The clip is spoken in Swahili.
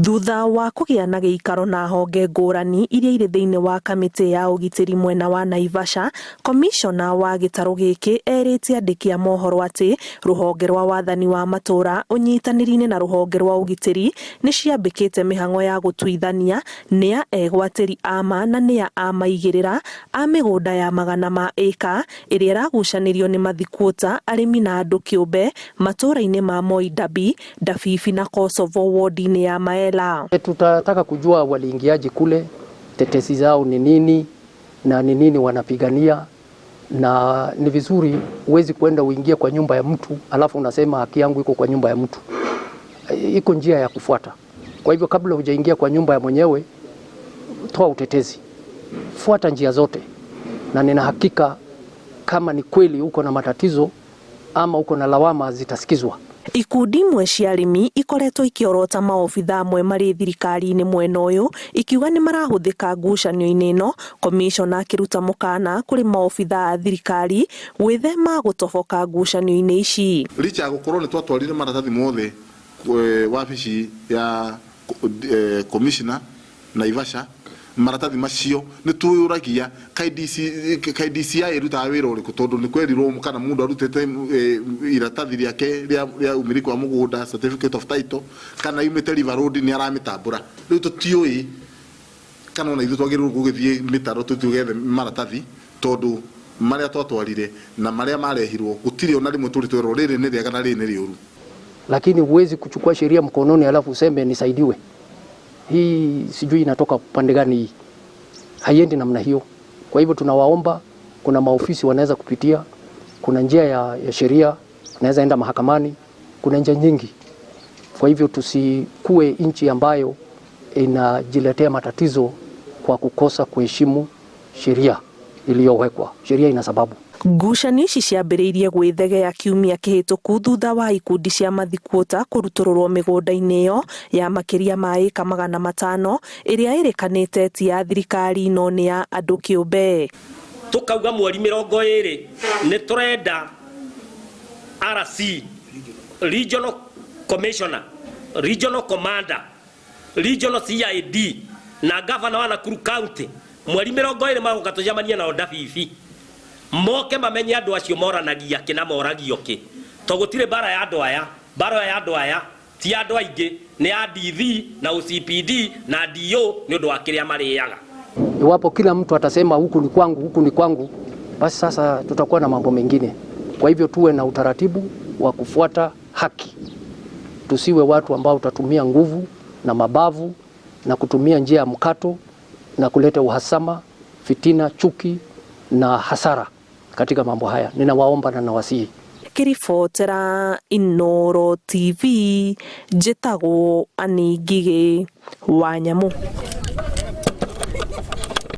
Thutha wa kũgĩa na gĩikaro na honge ngũrani iria irĩ thĩinĩ wa kamĩtĩ ya ũgitĩri mwena wa Naivasha, komishona wa gĩtarũ gĩkĩ erĩte andĩki a mohoro atĩ rũhonge rwa wathani wa matũra ũnyitanĩri-inĩ na rũhonge rwa ũgitĩri nĩ ciambĩkĩte mĩhang'o ya gũtuithania nĩa egwatĩri ama na nĩa amaigĩrĩra a mĩgũnda ya magana ma ĩka ĩrĩa ĩragucanĩrio nĩ mathikwota, arĩmi na andũ kĩũmbe matũra-inĩ ma Moi, Dabibi na Kosovo ward-inĩ ya Maela. Tutataka kujua waliingiaje kule, tetesi zao ni nini na ni nini wanapigania, na ni vizuri uwezi kwenda uingie kwa nyumba ya mtu alafu unasema haki yangu iko kwa nyumba ya mtu. Iko njia ya kufuata. Kwa hivyo kabla hujaingia kwa nyumba ya mwenyewe, toa utetezi. Fuata njia zote. Na nina hakika kama ni kweli uko na matatizo ama uko na lawama zitasikizwa. Ikundi imwe cia arĩmi ikoretwo ikiorota maobitha amwe marĩ thirikari-inĩ mwena ũyũ ikiuga nĩ marahuthĩka ngucanio-inĩ ĩno, komishona akĩruta mũkana kũrĩ maobitha a thirikari gwĩthema gũtoboka ngucanio-inĩ ici. Licha ya gũkorwo nĩ twatwarire maratathi mothe wabici ya komishona Naivasha, maratathi macio nĩ twĩyũragia KDCI ĩrutaga wĩra ũrĩkũ, tondũ nĩ kwerirwo kana mũndũ arutĩte iratathi rĩake rĩa umiliki wa mũgũnda, certificate of title, kana yumĩte River Road nĩ aramĩtambũra. Rĩu tũtiũĩ kana ona ithuĩ twagĩrĩirwo gũgĩthiĩ mĩtaro tũgethe maratathi, tondũ marĩa twatwarire na marĩa marehirwo gũtirĩ ona rĩmwe tũrĩtwerwo rĩrĩ nĩ rĩega na rĩrĩ nĩ rĩũru. Lakini huwezi kuchukua sheria mkononi alafu useme nisaidiwe. Hii sijui inatoka pande gani hii. Haiendi namna hiyo. Kwa hivyo tunawaomba, kuna maofisi wanaweza kupitia, kuna njia ya sheria, naweza enda mahakamani, kuna njia nyingi. Kwa hivyo tusikue nchi ambayo inajiletea matatizo kwa kukosa kuheshimu sheria iliyowekwa. Sheria ina sababu. Ngucanio ici ciambĩrĩirie gwĩthegea kiumia kĩhĩtũku thutha wa ikundi cia mathikwota kũrutũrũrwo mĩgũnda-inĩ ĩyo ya makĩria ma ĩka 500 ĩrĩa ĩrĩkanĩte ti ya thirikari no nĩ ya andũ kĩũmbe. Tukauga mweri 20 nĩ tũrenda RC, Regional Commissioner, Regional Commander, Regional CID na Governor wa Nakuru County mweri 20 magoka tũjamania na Dabibi moke mamenye andũ acio moranagia kĩna moragio kĩ, to gũtirĩ bara ya andũ aya ti andũ aingĩ, nĩ ya DV na OCPD na DO nĩ ũndũ wa kĩrĩa marĩaga. Iwapo kila mtu atasema huku ni kwangu, basi sasa tutakuwa na mambo mengine. Kwa hivyo tuwe na utaratibu wa kufuata haki. Tusiwe watu ambao tutatumia nguvu na mabavu na kutumia njia ya mkato na kuleta uhasama, fitina, chuki na hasara katika mambo haya. Ninawaomba na nawasihi. Kiribotera Inooro TV, njĩtagwo Anĩ Ngigĩ Wanyamũ.